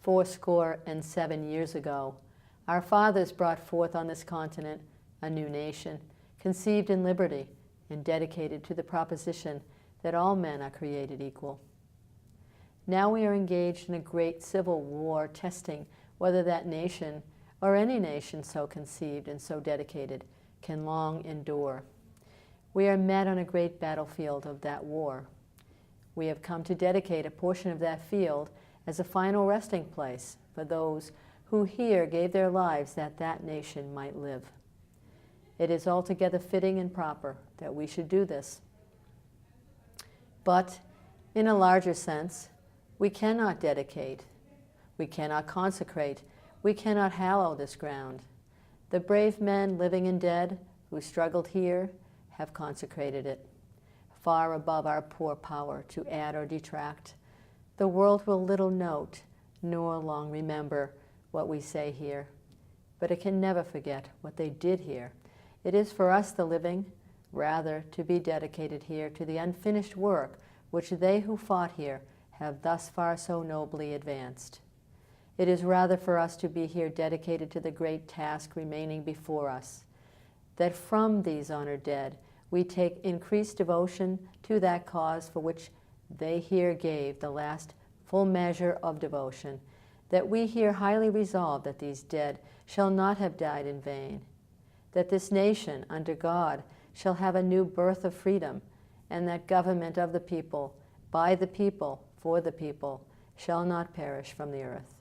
fourscore and 7 years ago, our fathers brought forth on this continent a new nation, conceived in liberty and dedicated to the proposition that all men are created equal. Now we are engaged in a great civil war, testing whether that nation, or any nation so conceived and so dedicated, can long endure. We are met on a great battlefield of that war. We have come to dedicate a portion of that field as a final resting place for those who here gave their lives that that nation might live. It is altogether fitting and proper that we should do this. But in a larger sense, we cannot dedicate, we cannot consecrate, we cannot hallow this ground. The brave men, living and dead, who struggled here, have consecrated it, far above our poor power to add or detract. The world will little note, nor long remember what we say here, but it can never forget what they did here. It is for us, the living, rather to be dedicated here to the unfinished work which they who fought here have thus far so nobly advanced. It is rather for us to be here dedicated to the great task remaining before us, that from these honored dead we take increased devotion to that cause for which they here gave the last full measure of devotion, that we here highly resolve that these dead shall not have died in vain, that this nation under God shall have a new birth of freedom, and that government of the people, by the people, for the people, shall not perish from the earth.